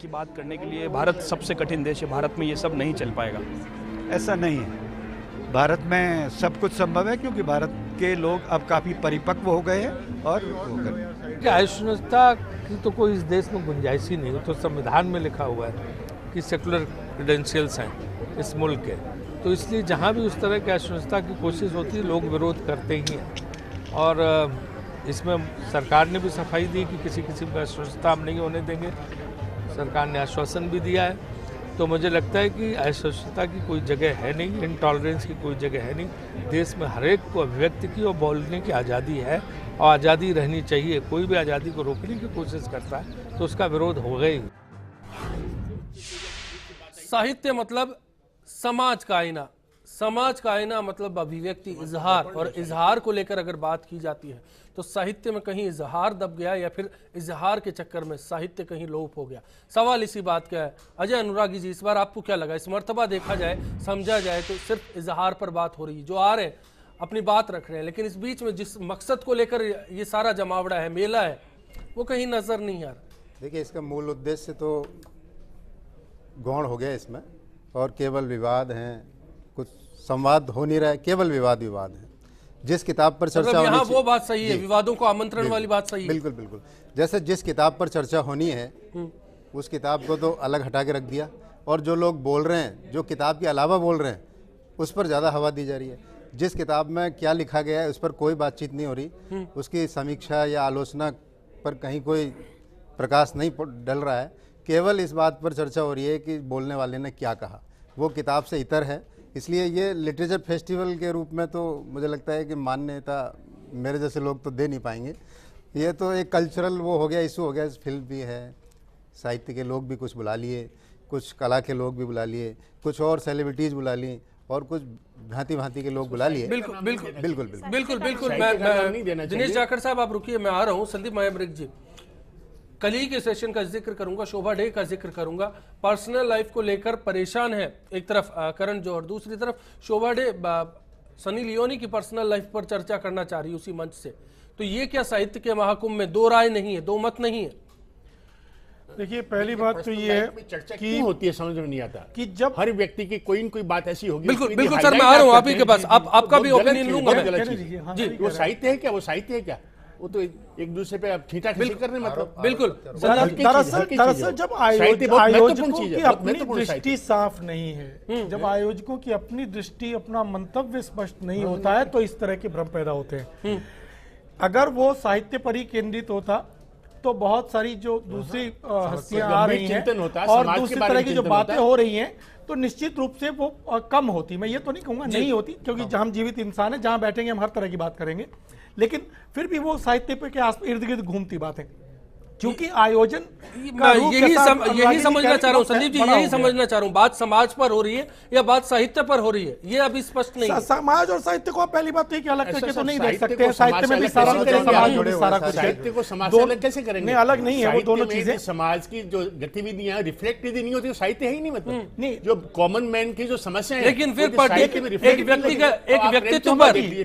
की बात करने के लिए भारत सबसे कठिन देश है, भारत में ये सब नहीं चल पाएगा। ऐसा नहीं है, भारत में सब कुछ संभव है क्योंकि भारत के लोग अब काफ़ी परिपक्व हो गए हैं और असहिष्णुता की तो कोई इस देश में गुंजाइश ही नहीं, तो संविधान में लिखा हुआ है कि सेकुलर क्रेडेंशियल्स हैं इस मुल्क के, तो इसलिए जहाँ भी उस तरह की असहिष्णुता की कोशिश होती है लोग विरोध करते ही हैं। और इसमें सरकार ने भी सफाई दी कि किसी किस्म का असहिष्णुता हम नहीं होने देंगे, सरकार ने आश्वासन भी दिया है। तो मुझे लगता है कि असहिष्णुता की कोई जगह है नहीं, इनटॉलरेंस की कोई जगह है नहीं। देश में हर एक को अभिव्यक्ति की और बोलने की आज़ादी है और आज़ादी रहनी चाहिए। कोई भी आज़ादी को रोकने की कोशिश करता है तो उसका विरोध होगा ही। साहित्य मतलब समाज का आईना, समाज का आईना मतलब अभिव्यक्ति, इजहार, और इजहार को लेकर अगर बात की जाती है तो साहित्य में कहीं इजहार दब गया या फिर इजहार के चक्कर में साहित्य कहीं लोप हो गया। सवाल इसी बात का है। अजय अनुरागी जी, इस बार आपको क्या लगा? इस मर्तबा देखा जाए, समझा जाए तो सिर्फ इजहार पर बात हो रही है, जो आ रहे हैं अपनी बात रख रहे हैं, लेकिन इस बीच में जिस मकसद को लेकर ये सारा जमावड़ा है, मेला है, वो कहीं नजर नहीं आ रहा। देखिए, इसका मूल उद्देश्य तो गौण हो गया इसमें, और केवल विवाद हैं, कुछ संवाद हो नहीं रहा है, केवल विवाद है। जिस किताब पर चर्चा होनी यहाँ वो बात सही है, विवादों को आमंत्रण वाली बात सही है। बिल्कुल बिल्कुल। जैसे जिस किताब पर चर्चा होनी है उस किताब को तो अलग हटा के रख दिया, और जो लोग बोल रहे हैं, जो किताब के अलावा बोल रहे हैं, उस पर ज़्यादा हवा दी जा रही है। जिस किताब में क्या लिखा गया है उस पर कोई बातचीत नहीं हो रही, उसकी समीक्षा या आलोचना पर कहीं कोई प्रकाश नहीं डल रहा है। केवल इस बात पर चर्चा हो रही है कि बोलने वाले ने क्या कहा, वो किताब से इतर है। इसलिए ये लिटरेचर फेस्टिवल के रूप में तो मुझे लगता है कि मान्यता मेरे जैसे लोग तो दे नहीं पाएंगे। ये तो एक कल्चरल वो हो गया, इशू हो गया। फिल्म भी है, साहित्य के लोग भी कुछ बुला लिए, कुछ कला के लोग भी बुला लिए, कुछ और सेलिब्रिटीज़ बुला ली, और कुछ भांति भांति के लोग बुला लिए। बिल्कुल बिल्कुल बिल्कुल बिल्कुल बिल्कुल। मैं दिनेश जाखड़ साहब आप रुकिए, मैं आ रहा हूँ। संदीप मायाब्रिक जी, कल ही के सेशन का जिक्र करूंगा, शोभा डे का जिक्र करूंगा। पर्सनल लाइफ को लेकर परेशान है एक तरफ करण जौहर, दूसरी तरफ शोभा डे सनी लियोनी की पर्सनल लाइफ पर चर्चा करना चाह रही उसी मंच से। तो ये क्या साहित्य के महाकुंभ में दो राय नहीं है, दो मत नहीं है? देखिए, पहली बात तो ये है चर्चा कि क्यों होती है समझ में नहीं आता कि जब हर व्यक्ति की कोई न कोई बात ऐसी होगी। बिल्कुल बिल्कुल सर, मैं आ रहा हूँ आप ही के पास, आपका भी ओपिनियन लूंगा मैं। जी, वो साहित्य है क्या? वो साहित्य है क्या? वो तो एक दूसरे पे आप छींटा खींची करने मतलब। बिल्कुल। दरअसल जब आयोजकों की अपनी दृष्टि साफ नहीं है, जब आयोजकों की अपनी दृष्टि, अपना मंतव्य स्पष्ट नहीं होता है, तो इस तरह के भ्रम पैदा होते हैं। अगर वो साहित्य पर ही केंद्रित होता तो बहुत सारी जो दूसरी हस्तियां आ रही हैं और दूसरी तरह की जो बातें हो रही हैं तो निश्चित रूप से वो कम होती। मैं ये तो नहीं कहूंगा नहीं होती, क्योंकि हम जीवित इंसान हैं, जहां बैठेंगे हम हर तरह की बात करेंगे, लेकिन फिर भी वो साहित्य पे के आस इर्द गिर्द घूमती बातें, क्योंकि आयोजन यही समझना चाह रहा हूँ संदीप जी, यही समझना चाह रहा हूँ। बात समाज पर हो रही है या बात साहित्य पर हो रही है, ये अभी स्पष्ट नहीं है। समाज और साहित्य को पहली बात तो ये कि अलग करके तो नहीं देख सकते हैं। साहित्य में भी सारा कुछ है, समाज में भी सारा कुछ है। साहित्य को समाज से अलग कैसे करेंगे? अलग नहीं है, वो दोनों चीजें। समाज की जो गतिविधियां रिफ्लेक्ट यदि नहीं होती तो साहित्य है ही नहीं, मतलब नहीं। जो कॉमन मैन की जो समस्या है, लेकिन फिर एक व्यक्ति का एक व्यक्तित्व पर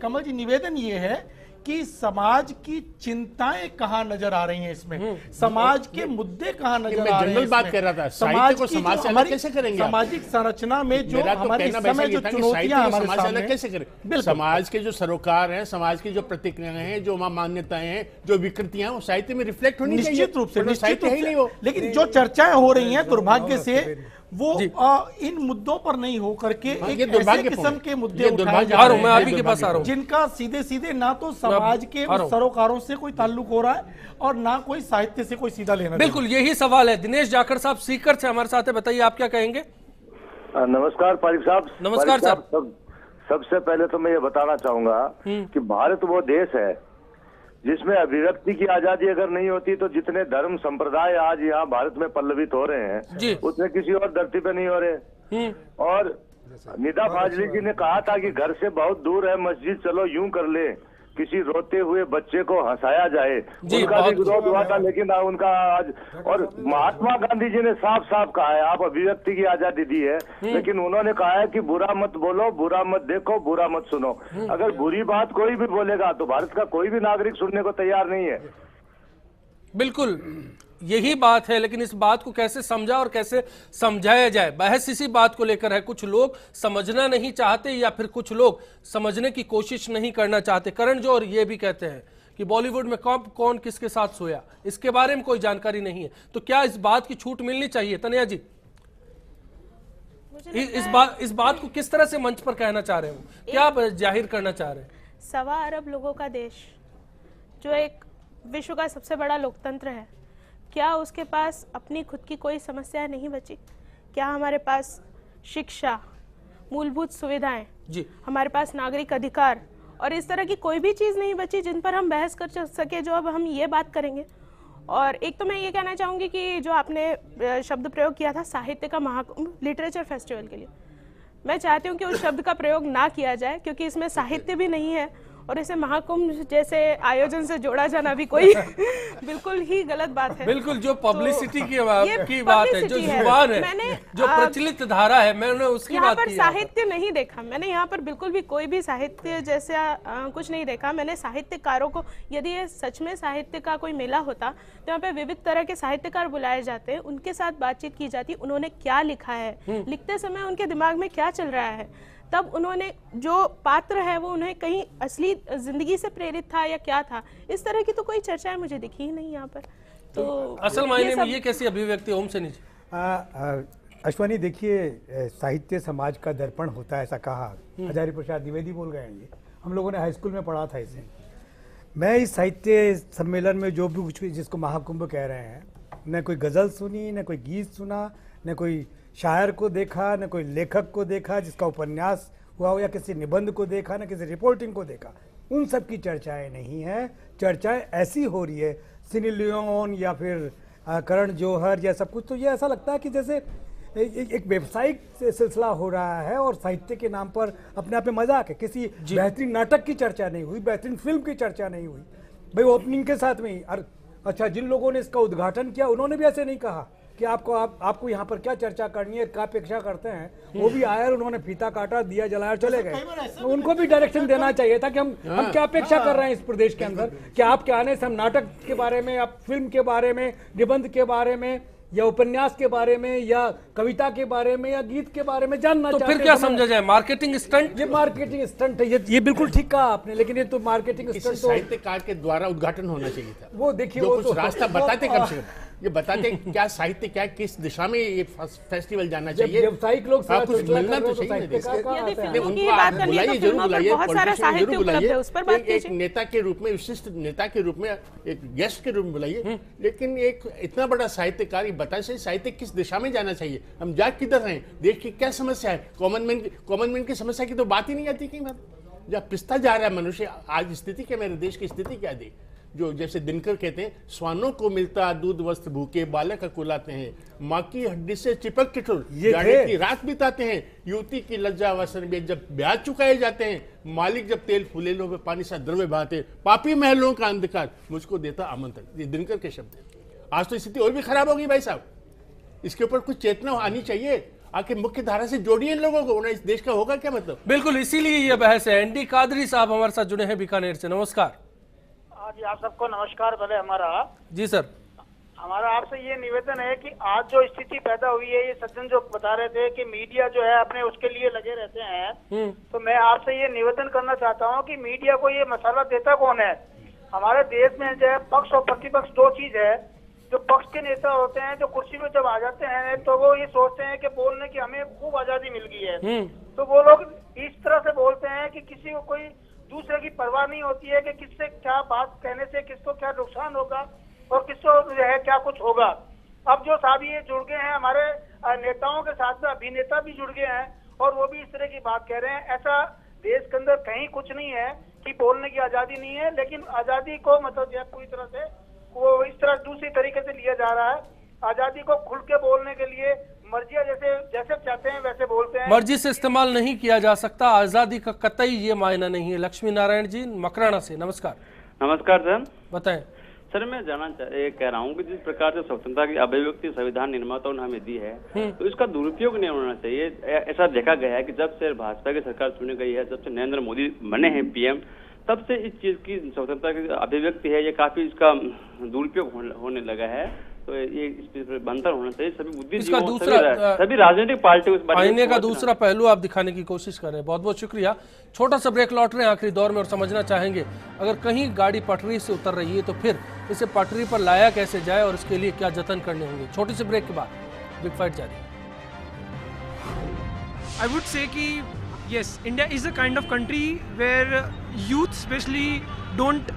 कमल जी निवेदन ये है कि समाज की चिंताएं कहां नजर आ रही हैं इसमें, समाज के मुद्दे कहां नजर आ रहे हैं। बात कर रहा था, समाज को समाज से अलग कैसे करेंगे? सामाजिक संरचना में जो हमारे समय जो चुनौतियां हमारे सामने, कैसे करें? समाज के जो सरोकार हैं, समाज की जो प्रतिक्रियाएं हैं, जो मान्यताएं हैं, जो विकृतियां, वो साहित्य में रिफ्लेक्ट होनी चाहिए। निश्चित रूप से साहित्य ही नहीं हो, लेकिन जो चर्चाएं हो रही हैं दुर्भाग्य से वो इन मुद्दों पर नहीं हो करके एक ऐसे किस्म के मुद्दे उठाए जा रहे हैं, मैं अभी के पास आ रहा हूं, जिनका सीधे सीधे ना तो समाज के सरोकारों से कोई ताल्लुक हो रहा है और ना कोई साहित्य से कोई सीधा लेना। बिल्कुल यही सवाल है। दिनेश जाखड़ साहब सीकर से हमारे साथ है, बताइए आप क्या कहेंगे? नमस्कार पारिक साहब। नमस्कार साहब। सबसे पहले तो मैं ये बताना चाहूंगा कि भारत वो देश है जिसमें अभिव्यक्ति की आजादी अगर नहीं होती तो जितने धर्म संप्रदाय आज यहाँ भारत में पल्लवित हो रहे हैं उतने किसी और धरती पे नहीं हो रहे। और निदा फाजली जी ने कहा था कि घर से बहुत दूर है मस्जिद, चलो यूं कर ले, किसी रोते हुए बच्चे को हंसाया जाए, उनका भी विरोध हुआ था, लेकिन उनका आज। और महात्मा गांधी जी ने साफ साफ कहा है, आप अभिव्यक्ति की आजादी दी है, लेकिन उन्होंने कहा है कि बुरा मत बोलो, बुरा मत देखो, बुरा मत सुनो। अगर बुरी बात कोई भी बोलेगा तो भारत का कोई भी नागरिक सुनने को तैयार नहीं है। बिल्कुल यही बात है, लेकिन इस बात को कैसे समझा और कैसे समझाया जाए, बहस इसी बात को लेकर है। कुछ लोग समझना नहीं चाहते या फिर कुछ लोग समझने की कोशिश नहीं करना चाहते। करण जौहर ये भी कहते हैं कि बॉलीवुड में कब कौन किसके साथ सोया, इसके बारे में कोई जानकारी नहीं है। तो क्या इस बात की छूट मिलनी चाहिए? तनया जी, इस बात को किस तरह से मंच पर कहना चाह रहे हो, क्या जाहिर करना चाह रहे हैं? 1.25 अरब लोगों का देश, जो एक विश्व का सबसे बड़ा लोकतंत्र है, क्या उसके पास अपनी खुद की कोई समस्या नहीं बची? क्या हमारे पास शिक्षा, मूलभूत सुविधाएं जी, हमारे पास नागरिक अधिकार और इस तरह की कोई भी चीज़ नहीं बची जिन पर हम बहस कर सके, जो अब हम ये बात करेंगे? और एक तो मैं ये कहना चाहूँगी कि जो आपने शब्द प्रयोग किया था साहित्य का महाकुंभ लिटरेचर फेस्टिवल के लिए, मैं चाहती हूँ कि उस शब्द का प्रयोग ना किया जाए, क्योंकि इसमें साहित्य भी नहीं है और इसे महाकुंभ जैसे आयोजन से जोड़ा जाना भी कोई बिल्कुल ही गलत बात है। बिल्कुल, जो पब्लिसिटी की बात है, जो जुबान है, जो प्रचलित धारा है, मैंने उसकी बात की। यहाँ पर साहित्य नहीं देखा मैंने, यहाँ पर बिल्कुल भी कोई भी साहित्य जैसा कुछ नहीं देखा मैंने। साहित्यकारों को, यदि ये सच में साहित्य का कोई मेला होता तो यहाँ पे विविध तरह के साहित्यकार बुलाए जाते हैं, उनके साथ बातचीत की जाती, उन्होंने क्या लिखा है, लिखते समय उनके दिमाग में क्या चल रहा है, तब उन्होंने जो पात्र है वो उन्हें कहीं असली जिंदगी से प्रेरित था या क्या था, इस तरह की तो कोई चर्चाएं मुझे दिखी ही नहीं यहाँ पर। तो असल मायने में ये कैसी अभिव्यक्ति? ओम से नीचे। अश्वनी, देखिए, साहित्य समाज का दर्पण होता है, ऐसा कहा हजारी प्रसाद द्विवेदी बोल गए हैं। ये हम लोगों ने हाई स्कूल में पढ़ा था इसे। मैं इस साहित्य सम्मेलन में जो भी कुछ जिसको महाकुंभ कह रहे हैं, न कोई गज़ल सुनी, न कोई गीत सुना, न कोई शायर को देखा, न कोई लेखक को देखा जिसका उपन्यास हुआ हो, या किसी निबंध को देखा, न किसी रिपोर्टिंग को देखा। उन सब की चर्चाएं नहीं हैं। चर्चाएं ऐसी हो रही है, सिनी लियोन या फिर करण जौहर या सब कुछ, तो ये ऐसा लगता है कि जैसे एक व्यावसायिक सिलसिला हो रहा है और साहित्य के नाम पर अपने आप में मजाक है। किसी बेहतरीन नाटक की चर्चा नहीं हुई, बेहतरीन फिल्म की चर्चा नहीं हुई। भाई ओपनिंग के साथ में ही, अच्छा, जिन लोगों ने इसका उद्घाटन किया उन्होंने भी ऐसे नहीं कहा कि आपको यहाँ पर क्या चर्चा करनी है, क्या अपेक्षा करते हैं। वो भी आए, उन्होंने फीता काटा, दिया जलाया, चले गए। उनको भी डायरेक्शन देना चाहिए था कि हम क्या अपेक्षा कर रहे हैं इस प्रदेश के अंदर, कि आपके आने से हम नाटक के बारे में, आप फिल्म के बारे में, निबंध के बारे में, या उपन्यास के बारे में, या कविता के बारे में, या गीत के बारे में जानना चाहते हैं। तो फिर क्या समझा जाए? Marketing stunt? ये मार्केटिंग स्टंट है, ये बिल्कुल ठीक कहा आपने, लेकिन ये तो मार्केटिंग स्टंट तो साहित्यकार के द्वारा उद्घाटन होना चाहिए था। वो देखिए, वो कुछ रास्ता बताते कम से कम, ये बताते क्या साहित्य क्या, किस दिशा में ये फेस्टिवल जाना चाहिए। व्यावसायिक लोग कुछ मिलना तो चाहिए। एक नेता के रूप में, विशिष्ट नेता के रूप में, एक गेस्ट के रूप में बुलाइए, लेकिन एक इतना बड़ा साहित्यकार बताए सही साहित्य किस दिशा में जाना चाहिए, हम जा किधर रहे, देश की क्या समस्या है। कॉमन मैन की समस्या की तो बात ही नहीं आती कई बार। जब पिसता जा रहा है मनुष्य, आज स्थिति क्या, मेरे देश की स्थिति क्या दी, जो जैसे दिनकर कहते हैं, स्वानों को मिलता दूध वस्त्र भूखे, बालक कुलाते हैं, माँ की हड्डी से चिपक के ठुर जाने की रात बिताते हैं, युवती की लज्जा वसन में जब ब्याज चुकाए जाते हैं, मालिक जब तेल फूले लो में पानी सा द्रव्य बहाते, पापी महलों का अंधकार मुझको देता आमंत्रण। ये दिनकर के शब्द है। आज तो स्थिति और भी खराब होगी भाई साहब, इसके ऊपर कुछ चेतना आनी चाहिए। आखिर मुख्य धारा से जोड़िए इन लोगों को, इस देश का होगा क्या मतलब। बिल्कुल, इसीलिए ये बहस है। एनडी कादरी साहब हमारे साथ जुड़े हैं बीकानेर से। नमस्कार जी, आप सबको नमस्कार। भले हमारा जी सर, हमारा आपसे ये निवेदन है कि आज जो स्थिति पैदा हुई है, ये सज्जन जो बता रहे थे कि मीडिया जो है अपने उसके लिए लगे रहते हैं, तो मैं आपसे ये निवेदन करना चाहता हूँ कि मीडिया को ये मसाला देता कौन है। हमारे देश में जो है पक्ष और प्रतिपक्ष दो चीज है। जो पक्ष के नेता होते हैं, जो कुर्सी में जब आ जाते हैं, तो वो ये सोचते हैं कि बोलने की हमें खूब आजादी मिल गई है, तो वो लोग इस तरह से बोलते हैं कि किसी को कोई दूसरे की परवाह नहीं होती है कि किससे क्या बात कहने से किसको क्या नुकसान होगा और किसको जो है क्या कुछ होगा। अब जो साहब ये जुड़ गए हैं हमारे नेताओं के साथ में, अभिनेता भी जुड़ गए हैं और वो भी इस तरह की बात कह रहे हैं। ऐसा देश के अंदर कहीं कुछ नहीं है कि बोलने की आजादी नहीं है, लेकिन आजादी को मतलब जो है पूरी तरह से वो इस तरह दूसरी तरीके से लिया जा रहा है। आजादी को खुल के बोलने के लिए मर्जियां जैसे चाहते हैं वैसे बोलते हैं, मर्जी से इस्तेमाल नहीं किया जा सकता। आजादी का कतई ये मायना नहीं है। लक्ष्मी नारायण जी मकराना से, नमस्कार। नमस्कार सर, बताएं। सर मैं ये कह रहा हूँ कि जिस प्रकार से स्वतंत्रता की अभिव्यक्ति संविधान निर्माताओं ने हमें दी है, तो इसका दुरुपयोग नहीं होना चाहिए। ऐसा देखा गया है कि जब से भाजपा की सरकार चुनी गई है, जब से नरेंद्र मोदी बने हैं पीएम, तब से इस चीज की स्वतंत्रता की अभिव्यक्ति है, ये काफी इसका दुरुपयोग होने लगा है। तो ये इस पर बंतर होना चाहिए। सभी इसका बुद्धिजीवियों, दूसरा सभी राजनीतिक पार्टी उस बारे में आईने का सोचना। दूसरा पहलू आप दिखाने की कोशिश कर रहे हैं, बहुत बहुत शुक्रिया। छोटा सा ब्रेक लौट रहे हैं आखिरी दौर में और समझना चाहेंगे अगर कहीं गाड़ी पटरी से उतर रही है तो फिर इसे पटरी पर लाया कैसे जाए और इसके लिए क्या जतन करने होंगे। छोटी सी ब्रेक के बाद बिग फाइट जारी। I would say कि yes, India is a kind of country where youth especially don't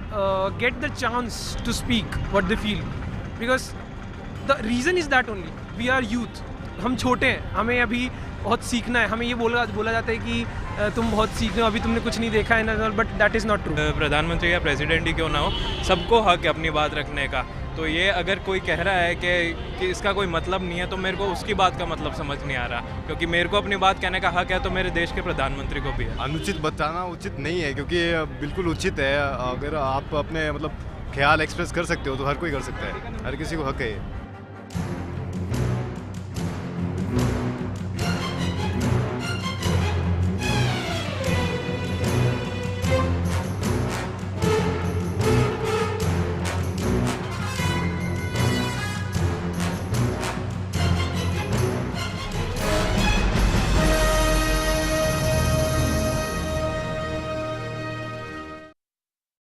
get the chance to speak what they feel, because the reason is that only we are youth. हम छोटे हैं, हमें अभी बहुत सीखना है। हमें ये बोला जाता है कि तुम बहुत सीख रहे हो, अभी तुमने कुछ नहीं देखा है ना, but that is not true. प्रधानमंत्री या प्रेसिडेंट ही क्यों ना हो, सबको हक है अपनी बात रखने का। तो ये अगर कोई कह रहा है कि इसका कोई मतलब नहीं है, तो मेरे को उसकी बात का मतलब समझ नहीं आ रहा, क्योंकि मेरे को अपनी बात कहने का हक है तो मेरे देश के प्रधानमंत्री को भी है। अनुचित बताना उचित नहीं है, क्योंकि ये बिल्कुल उचित है। अगर आप अपने मतलब ख्याल एक्सप्रेस कर सकते हो तो हर कोई कर सकता है, हर किसी को हक है।